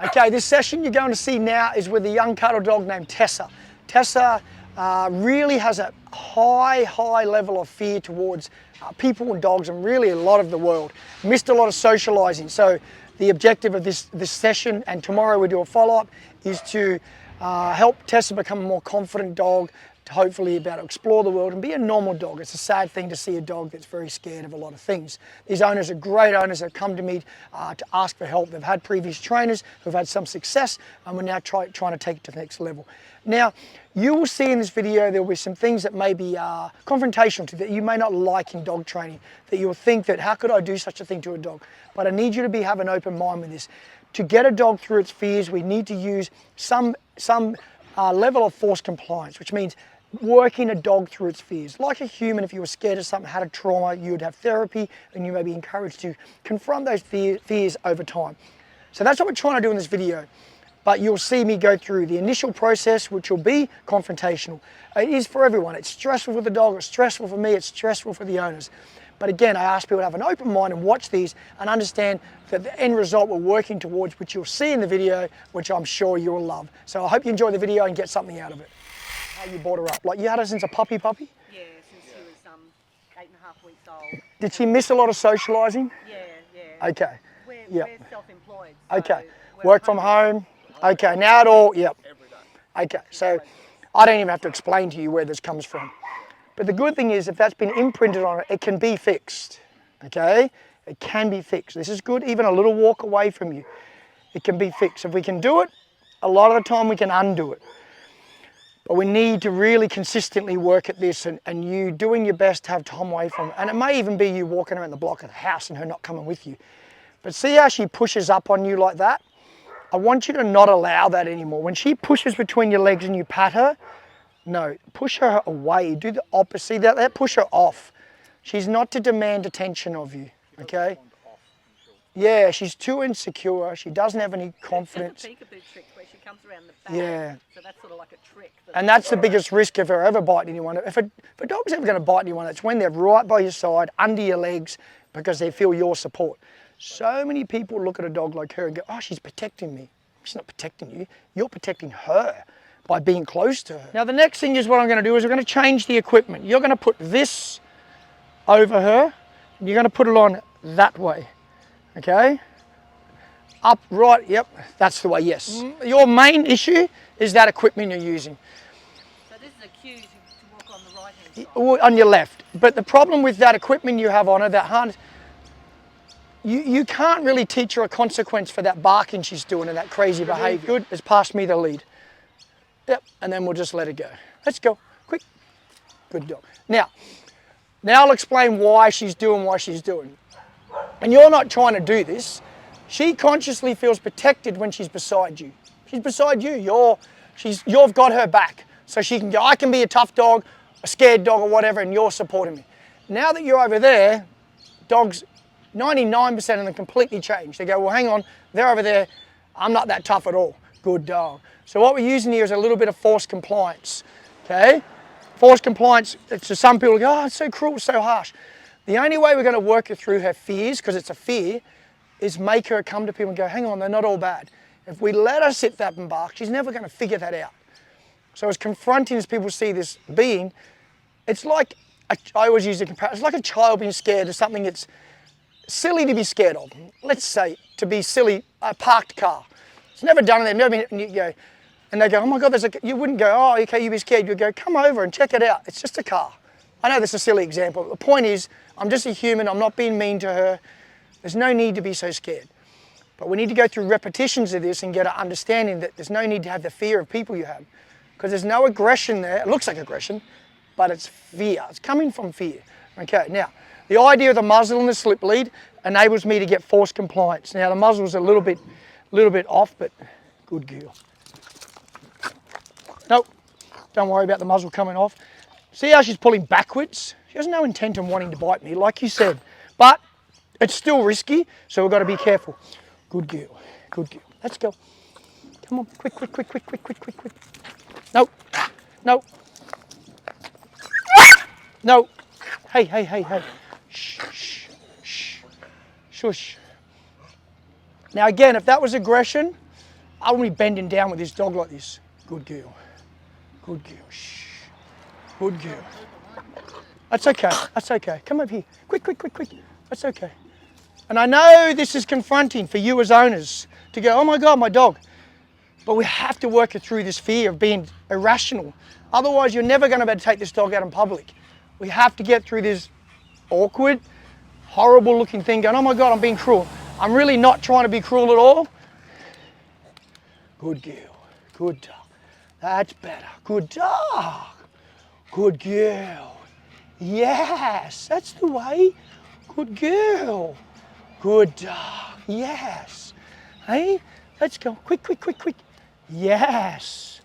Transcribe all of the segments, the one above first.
Okay, this session you're going to see now is with a young cattle dog named Tessa. Tessa really has a high level of fear towards people and dogs, and really a lot of the world. Missed a lot of socializing. So the objective of this session, and tomorrow we do a follow-up, is to help Tessa become a more confident dog, to hopefully be able to explore the world and be a normal dog. It's a sad thing to see a dog that's very scared of a lot of things. These owners are great owners that come to me to ask for help. They've had previous trainers who've had some success, and we're now trying to take it to the next level. Now, you will see in this video there will be some things that may be confrontational to you, that you may not like in dog training, that you'll think that how could I do such a thing to a dog? But I need you to have an open mind with this. To get a dog through its fears, we need to use some level of force compliance, which means working a dog through its fears. Like a human, if you were scared of something, had a trauma, you would have therapy, and you may be encouraged to confront those fears over time. So that's what we're trying to do in this video. But you'll see me go through the initial process, which will be confrontational. It is for everyone. It's stressful for the dog, it's stressful for me, it's stressful for the owners. But again, I ask people to have an open mind and watch these and understand that the end result we're working towards, which you'll see in the video, which I'm sure you'll love. So I hope you enjoy the video and get something out of it. How you brought her up? Like, you had her since a puppy? Yeah, since she was 8.5 weeks old. Did she miss a lot of socialising? Yeah. Okay. We're self-employed. So okay. Work from home. Okay. Now it all. Yep. Okay. So I don't even have to explain to you where this comes from. But the good thing is, if that's been imprinted on it, it can be fixed. Okay. It can be fixed. This is good. Even a little walk away from you, it can be fixed. If we can do it, a lot of the time we can undo it. But we need to really consistently work at this, and you doing your best to have time away from it. And it may even be you walking around the block of the house and her not coming with you. But see how she pushes up on you like that? I want you to not allow that anymore. When she pushes between your legs and you pat her, no, push her away. Do the opposite. See that push her off. She's not to demand attention of you, okay? Yeah, she's too insecure. She doesn't have any confidence. It's a peekaboo trick where she comes around the back. Yeah. So that's sort of like a trick. And that's the biggest risk of her ever biting anyone. If a dog's ever going to bite anyone, it's when they're right by your side, under your legs, because they feel your support. So many people look at a dog like her and go, oh, she's protecting me. She's not protecting you. You're protecting her by being close to her. Now, the next thing is what I'm going to do is we're going to change the equipment. You're going to put this over her, and you're going to put it on that way. Okay, up, right, yep, that's the way, yes. Your main issue is that equipment you're using. So this is a cue to walk on the right-hand side. On your left. But the problem with that equipment you have on her, that harness, you can't really teach her a consequence for that barking she's doing and that crazy behaviour. Good, it's passed me the lead. Yep, and then we'll just let it go. Let's go, quick. Good dog. Now I'll explain why she's doing what she's doing. And you're not trying to do this. She consciously feels protected when she's beside you. She's beside you. You've got her back. So she can go, I can be a tough dog, a scared dog or whatever, and you're supporting me. Now that you're over there, dogs, 99% of them completely change. They go, well, hang on, they're over there. I'm not that tough at all. Good dog. So what we're using here is a little bit of force compliance, okay? Force compliance, to some people go, oh, it's so cruel, it's so harsh. The only way we're going to work her through her fears, because it's a fear, is make her come to people and go, hang on, they're not all bad. If we let her sit that and bark, she's never going to figure that out. So as confronting as people see this being, it's like, I always use the comparison, it's like a child being scared of something that's silly to be scared of. Let's say, to be silly, a parked car. It's never done it, they've never been, and you go, and they go, oh my God, you wouldn't go, oh, okay, you'd be scared. You'd go, come over and check it out. It's just a car. I know this is a silly example. The point is, I'm just a human. I'm not being mean to her. There's no need to be so scared. But we need to go through repetitions of this and get an understanding that there's no need to have the fear of people you have. Because there's no aggression there. It looks like aggression, but it's fear. It's coming from fear. Okay, now, the idea of the muzzle and the slip lead enables me to get force compliance. Now, the muzzle's a little bit off, but good girl. Nope, don't worry about the muzzle coming off. See how she's pulling backwards? She has no intent on wanting to bite me, like you said. But it's still risky, so we've got to be careful. Good girl, good girl. Let's go. Come on, quick. No, no. No. Hey. Shh. Shush. Now again, if that was aggression, I won't be bending down with this dog like this. Good girl. Good girl. Shh. Good girl. That's okay. That's okay. Come over here. Quick, quick, quick, quick. That's okay. And I know this is confronting for you as owners to go, oh my God, my dog. But we have to work it through this fear of being irrational. Otherwise, you're never going to be able to take this dog out in public. We have to get through this awkward, horrible looking thing going, oh my God, I'm being cruel. I'm really not trying to be cruel at all. Good girl. Good dog. That's better. Good dog. Good girl. Yes, that's the way. Good girl. Good dog. Yes. Hey, let's go. Quick, quick, quick, quick. Yes.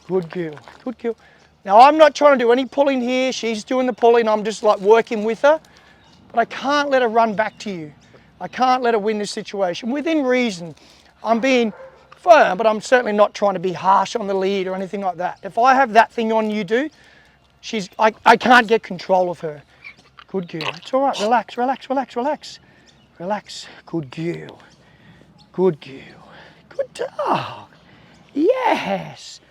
Good girl. Good girl. Now, I'm not trying to do any pulling here. She's doing the pulling. I'm just like working with her. But I can't let her run back to you. I can't let her win this situation. Within reason, I'm being firm, but I'm certainly not trying to be harsh on the lead or anything like that. If I have that thing on you do, I can't get control of her. Good girl. It's all right. Relax, relax, relax, relax. Relax. Good girl. Good girl. Good dog. Yes.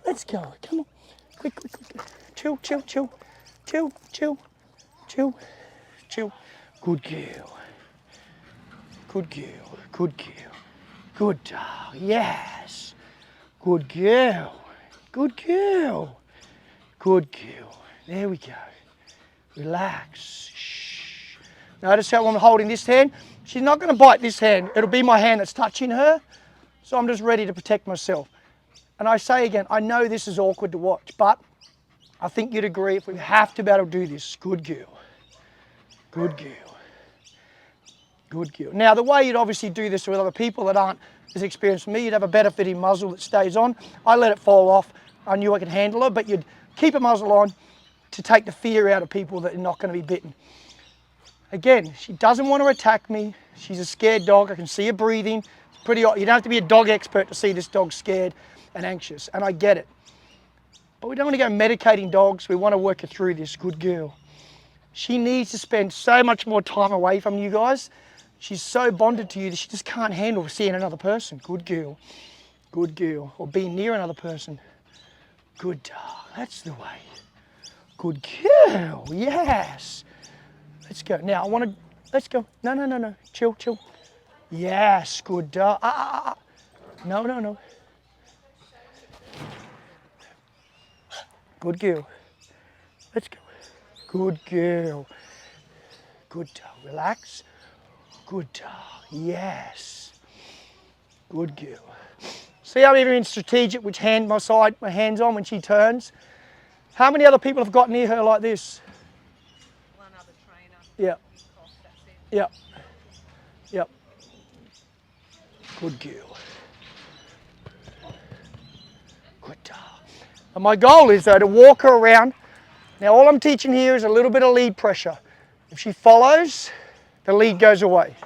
Let's go. Come on. Quick, quick, quick. Chill, chill, chill. Chill, chill, chill, chill. Good girl. Good girl. Good girl. Good dog. Yes. Good girl. Good girl. Good girl. There we go. Relax. Shh. Notice how I'm holding this hand? She's not going to bite this hand. It'll be my hand that's touching her. So I'm just ready to protect myself. And I say again, I know this is awkward to watch, but I think you'd agree if we have to be able to do this. Good girl. Good girl. Good girl. Now, the way you'd obviously do this with other people that aren't as experienced as me, you'd have a better fitting muzzle that stays on. I let it fall off. I knew I could handle it, but you'd keep a muzzle on to take the fear out of people that are not going to be bitten. Again, she doesn't want to attack me. She's a scared dog. I can see her breathing. It's pretty odd. You don't have to be a dog expert to see this dog scared and anxious, and I get it. But we don't want to go medicating dogs. We want to work her through this. Good girl. She needs to spend so much more time away from you guys. She's so bonded to you that she just can't handle seeing another person. Good girl. Good girl. Or being near another person. Good dog. That's the way. Good girl. Yes. Let's go. Now, I want to... Let's go. No, no, no, no. Chill, chill. Yes. Good dog. No, no, no. Good girl. Let's go. Good girl. Good dog. Relax. Good dog. Yes. Good girl. See how I'm being strategic which hand my hand's on when she turns? How many other people have got near her like this? One other trainer. Yeah. That's it. Yep. Yep. Good girl. Good dog. And my goal is though to walk her around. Now all I'm teaching here is a little bit of lead pressure. If she follows, the lead goes away.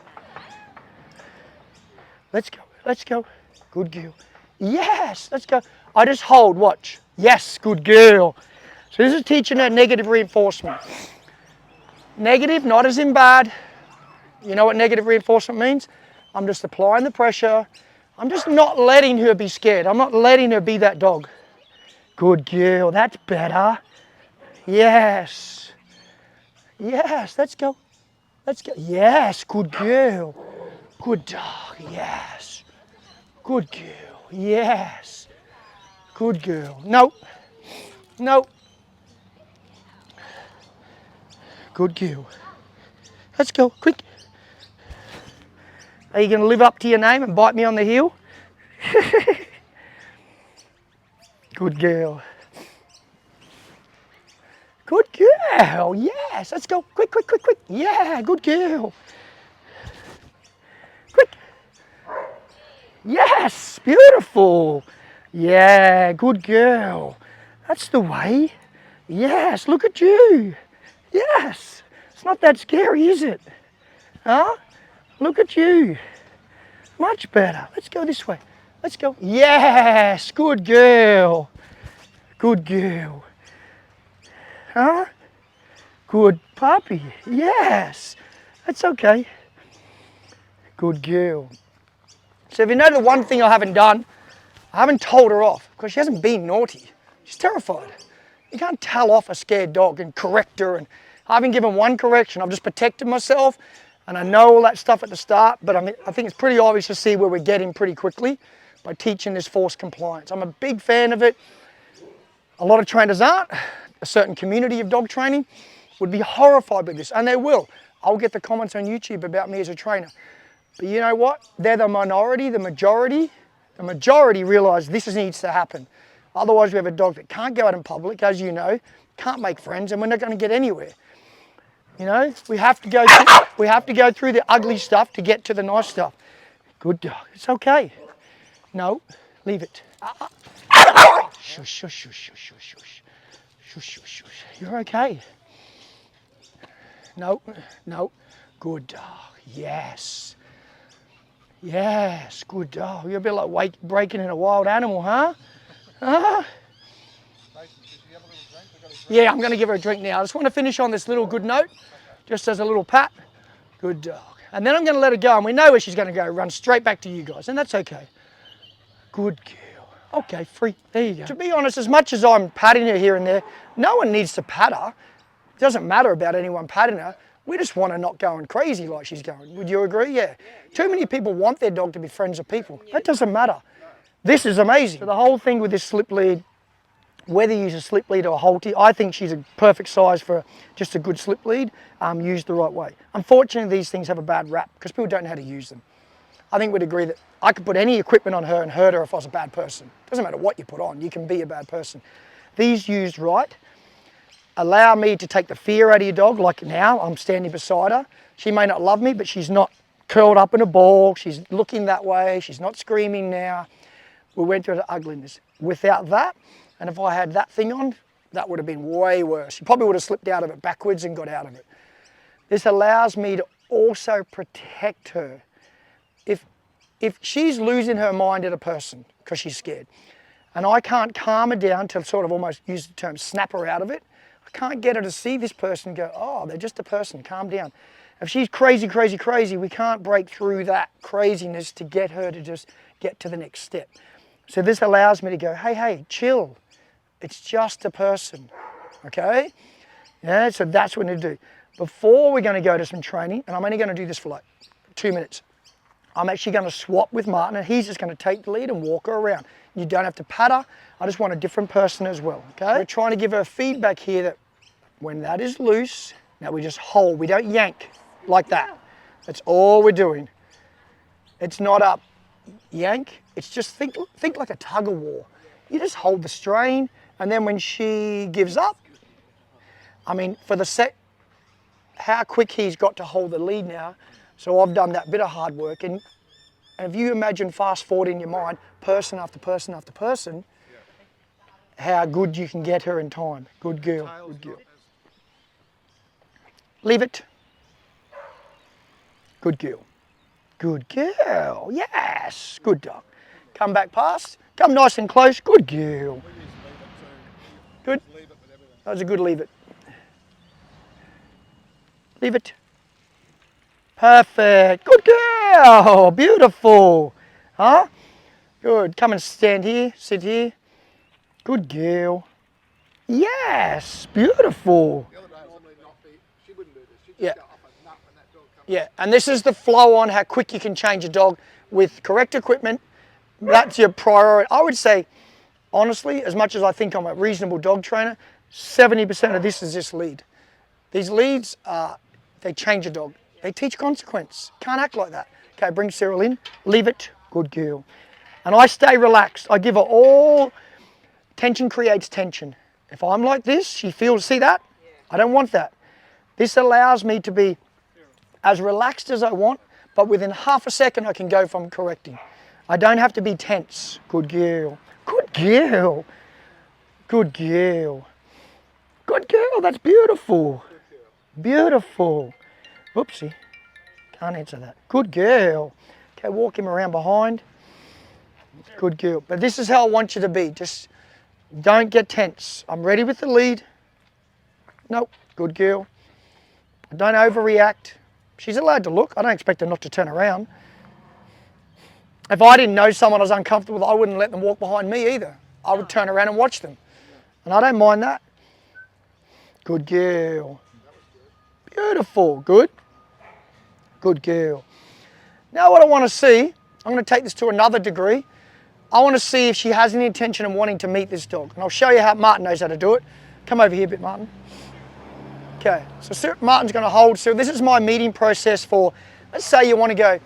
Let's go. Let's go. Good girl. Yes. Let's go. I just hold. Watch. Yes. Good girl. So this is teaching her negative reinforcement. Negative, not as in bad. You know what negative reinforcement means? I'm just applying the pressure. I'm just not letting her be scared. I'm not letting her be that dog. Good girl. That's better. Yes. Yes. Let's go. Let's go. Yes. Good girl. Good dog. Yes. Good girl. Yes. Good girl. Nope. Nope. Good girl. Let's go. Quick. Are you going to live up to your name and bite me on the heel? Good girl. Good girl. Yes. Let's go. Quick, quick, quick, quick. Yeah. Good girl. Quick. Yes. Beautiful. Yeah. Good girl. That's the way. Yes. Look at you. Yes. It's not that scary, is it? Huh? Look at you. Much better. Let's go this way. Let's go. Yes. Good girl. Good girl. Huh? Good puppy. Yes. That's okay. Good girl. So if you know the one thing I haven't done I haven't told her off because she hasn't been naughty. She's terrified. You can't tell off a scared dog and correct her. And I haven't given one correction. I've just protected myself, and I know all that stuff at the start, but I think it's pretty obvious to see where we're getting pretty quickly by teaching this forced compliance. I'm a big fan of it. A lot of trainers aren't. A certain community of dog training would be horrified with this, and they will. I'll get the comments on YouTube about me as a trainer. But you know what? They're the minority. The majority realise this needs to happen. Otherwise, we have a dog that can't go out in public, as you know, can't make friends, and we're not going to get anywhere. You know, we have to go through the ugly stuff to get to the nice stuff. Good dog. It's okay. No, leave it. Shush, shush, shush, shush, shush, shush. Shush, shush, shush. You're okay. No, no. Good dog. Yes. Yes, good dog. You're a bit like breaking in a wild animal, huh? Huh? Yeah, I'm going to give her a drink now. I just want to finish on this little good note, just as a little pat. Good dog. And then I'm going to let her go, and we know where she's going to go, run straight back to you guys, and that's okay. Good girl. Okay, free. There you go. To be honest, as much as I'm patting her here and there, no one needs to pat her. It doesn't matter about anyone patting her. We just want her not going crazy like she's going. Would you agree? Yeah. Too many people want their dog to be friends with people. That doesn't matter. This is amazing. So the whole thing with this slip lead, whether you use a slip lead or a Holtie, I think she's a perfect size for just a good slip lead, used the right way. Unfortunately, these things have a bad rap because people don't know how to use them. I think we'd agree that I could put any equipment on her and hurt her if I was a bad person. Doesn't matter what you put on, you can be a bad person. These used right allow me to take the fear out of your dog, like now I'm standing beside her. She may not love me, but she's not curled up in a ball, she's looking that way, she's not screaming now. We went through the ugliness. Without that, and if I had that thing on, that would have been way worse. She probably would have slipped out of it backwards and got out of it. This allows me to also protect her. If she's losing her mind at a person because she's scared, and I can't calm her down to sort of almost use the term snap her out of it, I can't get her to see this person and go, oh, they're just a person, calm down. If she's crazy, crazy, crazy, we can't break through that craziness to get her to just get to the next step. So this allows me to go, hey, hey, chill. It's just a person, okay? Yeah, so that's what we need to do. Before we're going to go to some training, and I'm only going to do this for like 2 minutes, I'm actually going to swap with Martin, and he's just going to take the lead and walk her around. You don't have to pat her. I just want a different person as well, okay? We're trying to give her feedback here that when that is loose, now we just hold. We don't yank like that. That's all we're doing. It's not a yank. It's just think like a tug of war. You just hold the strain, and then when she gives up, I mean, for the how quick he's got to hold the lead now. So I've done that bit of hard work, and if you imagine fast forward in your mind, person after person after person, how good you can get her in time. Good girl, good girl. Leave it. Good girl. Good girl, yes, good dog. Come back past, come nice and close, good girl. Good, that was a good leave it. Leave it. Perfect, good girl, beautiful. Huh? Good, come and stand here, sit here. Good girl. Yes, beautiful. Yeah. Yeah, and this is the flow on how quick you can change a dog with correct equipment. That's your priority. I would say, honestly, as much as I think I'm a reasonable dog trainer, 70% of this is just lead. These leads, they change a dog. They teach consequence. Can't act like that. Okay, bring Cyril in, leave it, good girl. And I stay relaxed. I give her all, tension creates tension. If I'm like this, she feels, see that? I don't want that. This allows me to be as relaxed as I want, but within half a second I can go from correcting. I don't have to be tense. Good girl. Good girl. Good girl. Good girl, that's beautiful. Beautiful. Oopsie, can't answer that. Good girl. Okay, walk him around behind. Good girl. But this is how I want you to be. Just don't get tense. I'm ready with the lead. Nope, good girl. Don't overreact. She's allowed to look. I don't expect her not to turn around. If I didn't know someone I was uncomfortable with, I wouldn't let them walk behind me either. I would turn around and watch them. And I don't mind that. Good girl. Beautiful. Good. Good girl. Now what I want to see, I'm going to take this to another degree. I want to see if she has any intention of wanting to meet this dog. And I'll show you how Martin knows how to do it. Come over here a bit, Martin. Okay, so Martin's going to hold. So this is my meeting process for, let's say you want to go,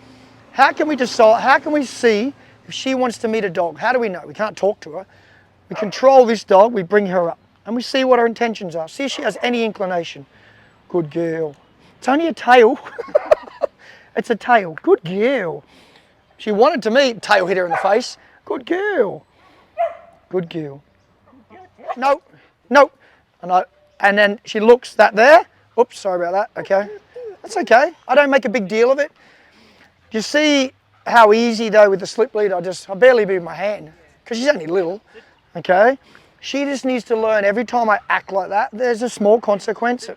how can we decide, how can we see if she wants to meet a dog? How do we know? We can't talk to her. We control this dog, we bring her up, and we see what her intentions are. See if she has any inclination. Good girl. It's only a tail. It's a tail. Good girl. She wanted to meet, tail hit her in the face. Good girl. Good girl. No, no. And then she looks that there. Oops, sorry about that. Okay. That's okay. I don't make a big deal of it. You see how easy though with the slip lead, I barely move my hand because she's only little. Okay. She just needs to learn every time I act like that, there's a small consequence.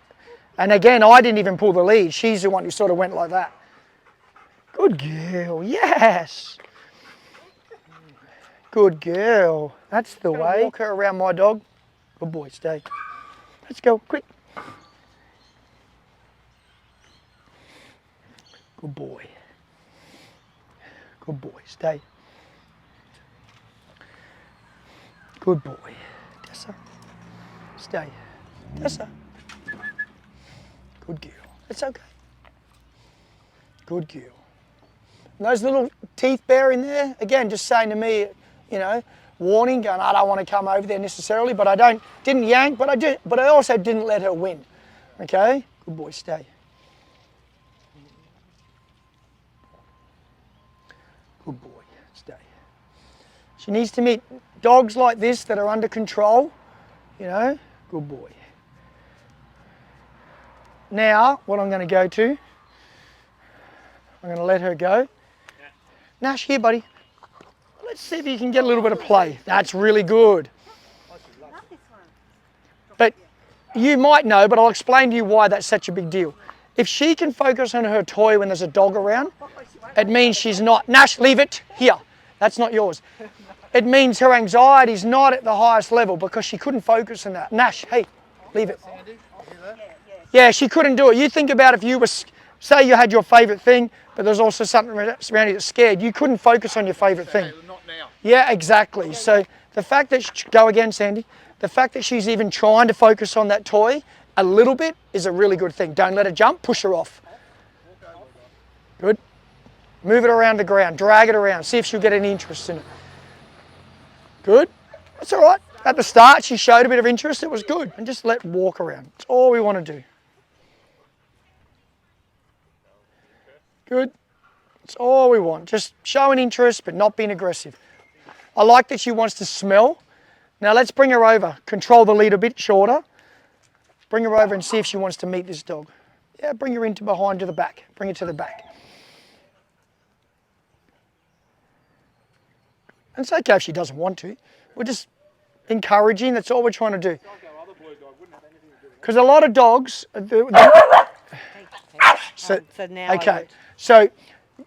And again, I didn't even pull the lead. She's the one who sort of went like that. Good girl. Yes. Good girl. That's the way. Walk her around my dog. Good boy, stay. Let's go, quick. Good boy. Good boy, stay. Good boy. Tessa. Stay. Tessa. Good girl. It's okay. Good girl. And those little teeth bare in there, again, just saying to me, you know, warning, going, I don't want to come over there necessarily, but I didn't yank, but I also didn't let her win. Okay? Good boy, stay. Good boy, stay. She needs to meet dogs like this that are under control, you know? Good boy. Now, what I'm going to go to, I'm going to let her go. Nash, here, buddy. Let's see if you can get a little bit of play. That's really good. But you might know, but I'll explain to you why that's such a big deal. If she can focus on her toy when there's a dog around, it means she's not, Nash, leave it here. That's not yours. It means her anxiety is not at the highest level because she couldn't focus on that. Nash, hey, leave it. Yeah, she couldn't do it. You think about if you were, say you had your favourite thing, but there's also something around you that scared. You couldn't focus on your favourite thing. Not now. Yeah, exactly. So the fact that, go again, Sandy, the fact that she's even trying to focus on that toy a little bit is a really good thing. Don't let her jump, push her off. Good. Move it around the ground, drag it around, see if she'll get any interest in it. Good. That's all right. At the start, she showed a bit of interest. It was good. And just let walk around. That's all we want to do. Good. That's all we want. Just showing interest, but not being aggressive. I like that she wants to smell. Now let's bring her over. Control the lead a bit shorter. Bring her over and see if she wants to meet this dog. Yeah, bring her into behind to the back. Bring her to the back. And it's okay if she doesn't want to. We're just encouraging. That's all we're trying to do. Because a lot of dogs... So now okay. So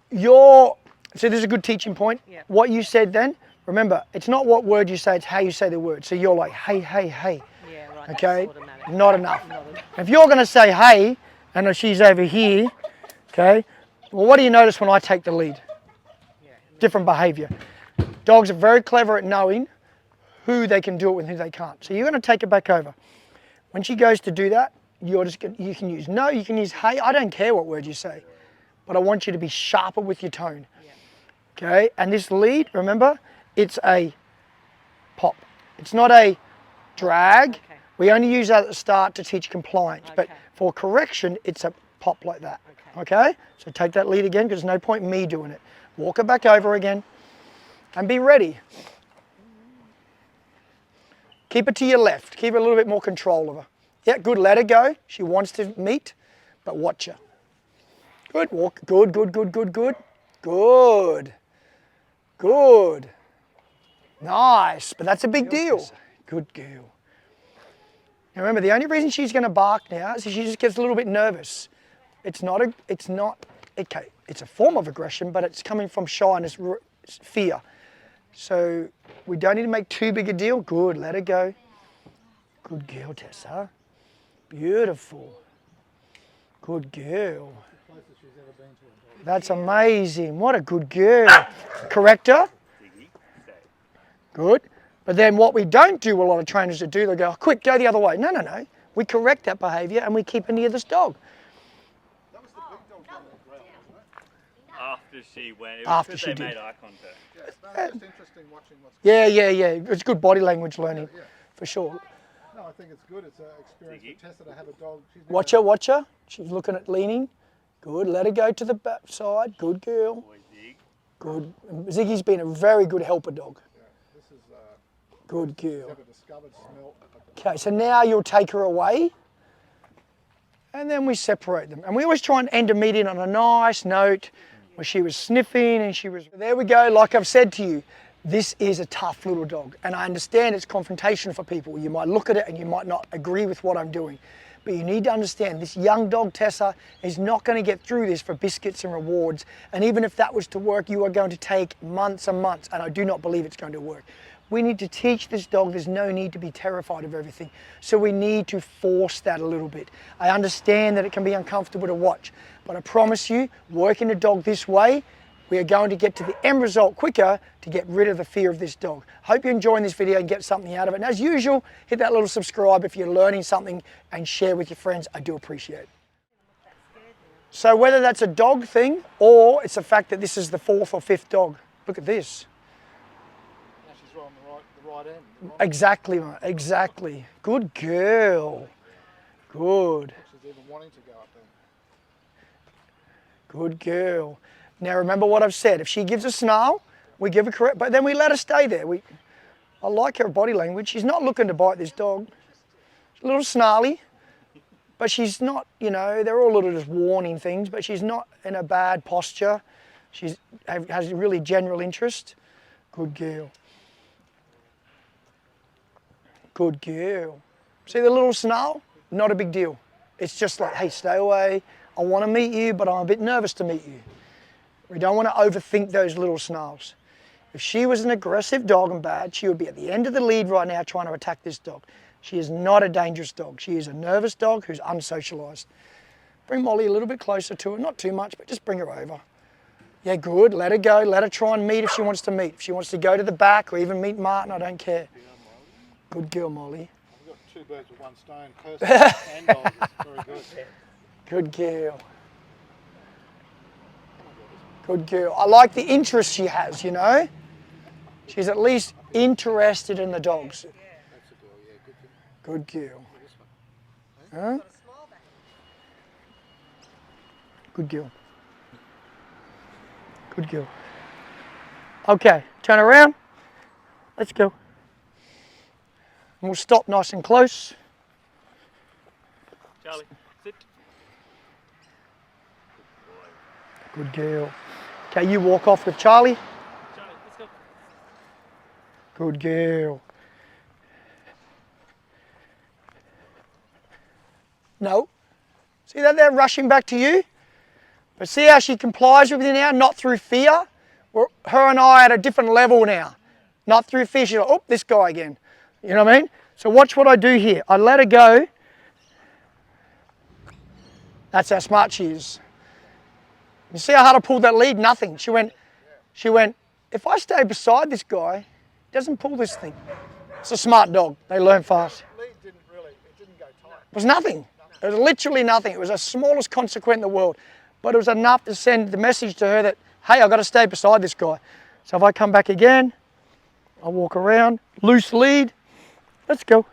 this is a good teaching point. Yeah. What you said then, remember, it's not what word you say, it's how you say the word. So you're like, hey, hey, hey. Yeah, right. Okay? That's automatic. Not enough. Not enough. If you're going to say hey, and she's over here, okay, well, what do you notice when I take the lead? Yeah, Different behaviour. Dogs are very clever at knowing who they can do it with and who they can't. So you're going to take it back over. When she goes to do that, you can use no, you can use hey. I don't care what word you say, but I want you to be sharper with your tone. Yeah. Okay, and this lead, remember, it's a pop. It's not a drag. Okay. We only use that at the start to teach compliance, but Okay. for correction, it's a pop like that. Okay. Okay, so take that lead again because there's no point in me doing it. Walk it back over again and be ready. Keep it to your left. Keep a little bit more control of her. Yeah, good, let her go. She wants to meet, but watch her. Good, walk, good, good, good, good, good. Good, good. Nice, but that's a big deal. Good girl. Now remember, the only reason she's going to bark now is if she just gets a little bit nervous. It's not, okay, it's a form of aggression, but it's coming from shyness fear. So we don't need to make too big a deal. Good, let her go. Good girl, Tessa. Beautiful. Good girl. That's amazing. What a good girl. Correct her. Good. But then what we don't do, a lot of trainers that do, they go, quick, go the other way. No, no, no. We correct that behaviour and we keep her near this dog. That was the big dog on the ground, wasn't it? After she went, it was After because she they did. made eye contact. Yeah, no, it's just interesting watching what's going Yeah. It's good body language learning, Yeah. for sure. on. No, I think it's good. It's an experience for Tessa to have a dog. She's never- Watch her. She's looking at leaning. Good. Let her go to the back side. Good girl. Boy, Zig. Good. Ziggy's been a very good helper dog. Yeah, this is Good girl. never discovered smell. Okay, so now you'll take her away. And then we separate them. And we always try and end a meeting on a nice note where she was sniffing and she was... There we go. Like I've said to you, this is a tough little dog. And I understand it's confrontation for people. You might look at it and you might not agree with what I'm doing. But you need to understand this young dog, Tessa, is not going to get through this for biscuits and rewards. And even if that was to work, you are going to take months and months. And I do not believe it's going to work. We need to teach this dog there's no need to be terrified of everything. So we need to force that a little bit. I understand that it can be uncomfortable to watch. But I promise you, working a dog this way, we are going to get to the end result quicker to get rid of the fear of this dog. Hope you're enjoying this video and get something out of it. And as usual, hit that little subscribe if you're learning something and share with your friends. I do appreciate it. So whether that's a dog thing or it's the fact that this is the 4th or 5th dog. Look at this. Now she's right on the right end. The wrong Exactly, mate. Exactly. Good girl. Good. She's even wanting to go up there. Good girl. Now remember what I've said. If she gives a snarl, we give her correct, but then we let her stay there. I like her body language. She's not looking to bite this dog. She's a little snarly, but she's not, you know, they're all little just warning things, but she's not in a bad posture. She has really general interest. Good girl. Good girl. See the little snarl? Not a big deal. It's just like, hey, stay away. I want to meet you, but I'm a bit nervous to meet you. We don't want to overthink those little snarls. If she was an aggressive dog and bad, she would be at the end of the lead right now trying to attack this dog. She is not a dangerous dog. She is a nervous dog who's unsocialised. Bring Molly a little bit closer to her, not too much, but just bring her over. Yeah, good. Let her go. Let her try and meet if she wants to meet. If she wants to go to the back or even meet Martin, I don't care. Good girl, Molly. I've got 2 birds with 1 stone. Person and dog. It's very good. Good girl. Good girl. I like the interest she has, you know. She's at least interested in the dogs. That's a girl, yeah, good girl. Good girl. Huh? Good girl. Good girl. Okay, turn around. Let's go. And we'll stop nice and close. Charlie, sit. Good girl. Okay, you walk off with Charlie. Charlie, let's go. Good girl. No. See that they're rushing back to you? But see how she complies with you now, not through fear? Her and I are at a different level now. Not through fear. She's like, oh, this guy again. You know what I mean? So watch what I do here. I let her go. That's how smart she is. You see how hard I pulled that lead? Nothing. She went, if I stay beside this guy, he doesn't pull this thing. It's a smart dog. They learn fast. Lead didn't go tight. It was nothing. It was literally nothing. It was the smallest consequence in the world. But it was enough to send the message to her that, hey, I've got to stay beside this guy. So if I come back again, I walk around, loose lead. Let's go.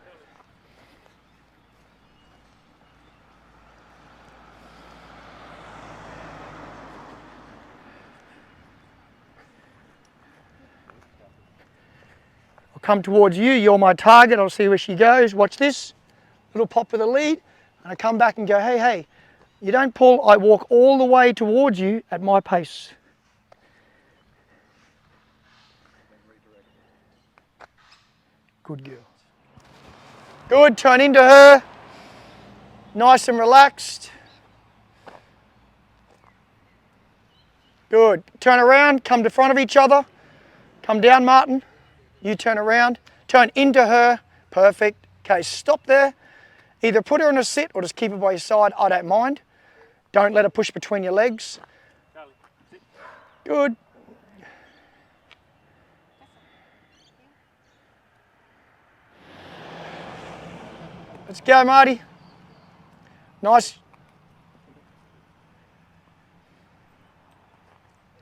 I'll come towards you. You're my target. I'll see where she goes. Watch this. Little pop with the lead. And I come back and go, hey, hey. You don't pull. I walk all the way towards you at my pace. Good girl. Good. Turn into her. Nice and relaxed. Good. Turn around. Come to front of each other. Come down, Martin. You turn around. Turn into her. Perfect. Okay, stop there. Either put her in a sit or just keep her by your side. I don't mind. Don't let her push between your legs. Charlie, sit. Good. Let's go, Marty. Nice.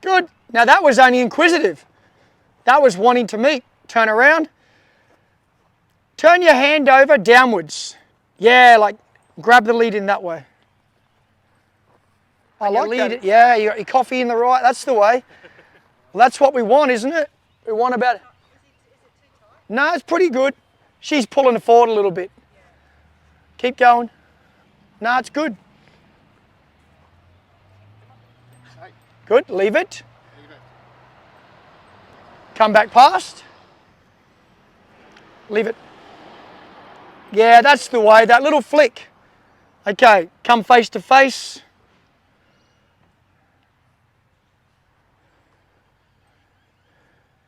Good. Now that was only inquisitive. That was wanting to meet. Turn around. Turn your hand over downwards. Yeah, like grab the lead in that way. I like that. Yeah, you got your coffee in the right. That's the way. Well, that's what we want, isn't it? We want about. Is it too tight? No, it's pretty good. She's pulling it forward a little bit. Keep going. No, it's good. Hey, Good. Leave it. leave it. Come back past. Leave it. Yeah, that's the way. That little flick. Okay, come face to face.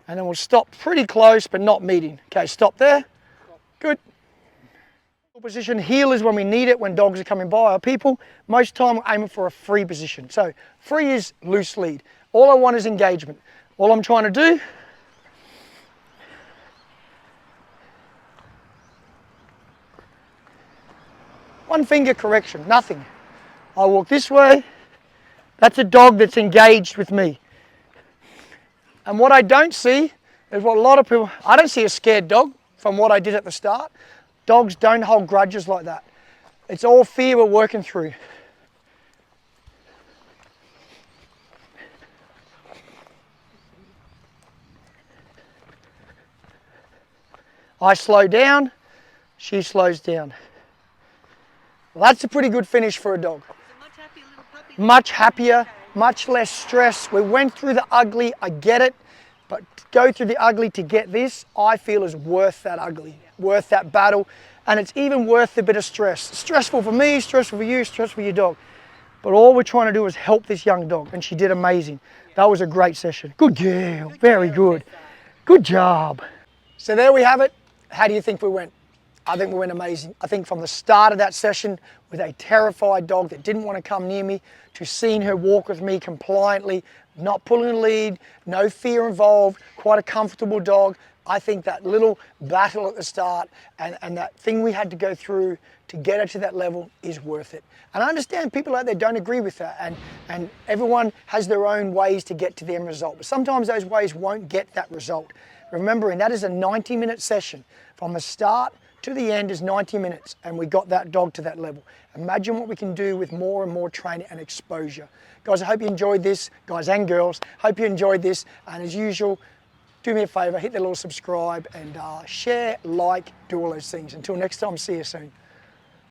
And then we'll stop pretty close, but not meeting. Okay, stop there. Good. Position, heel is when we need it, when dogs are coming by our people. Most time we're aiming for a free position. So free is loose lead. All I want is engagement. All I'm trying to do, one finger correction, nothing. I walk this way. That's a dog that's engaged with me. And what I don't see is what a lot of people, I don't see a scared dog from what I did at the start. Dogs don't hold grudges like that. It's all fear we're working through. I slow down, she slows down. Well, that's a pretty good finish for a dog. Is it much happier little puppy? Much happier, Okay. much less stress. We went through the ugly, I get it, but to go through the ugly to get this, I feel is worth that ugly, worth that battle, and it's even worth a bit of stress. Stressful for me, stressful for you, stressful for your dog. But all we're trying to do is help this young dog, and she did amazing. That was a great session. Good girl, very good. Good job. So there we have it. How do you think we went? I think we went amazing. I think from the start of that session with a terrified dog that didn't want to come near me to seeing her walk with me compliantly, not pulling a lead, no fear involved, quite a comfortable dog. I think that little battle at the start and that thing we had to go through to get her to that level is worth it. And I understand people out there don't agree with that and everyone has their own ways to get to the end result. But sometimes those ways won't get that result. Remembering that is a 90-minute session. From the start to the end is 90 minutes and we got that dog to that level. Imagine what we can do with more and more training and exposure. Guys, I hope you enjoyed this, guys and girls. Hope you enjoyed this, and as usual, do me a favor, hit the little subscribe and share, like, do all those things. Until next time, see you soon.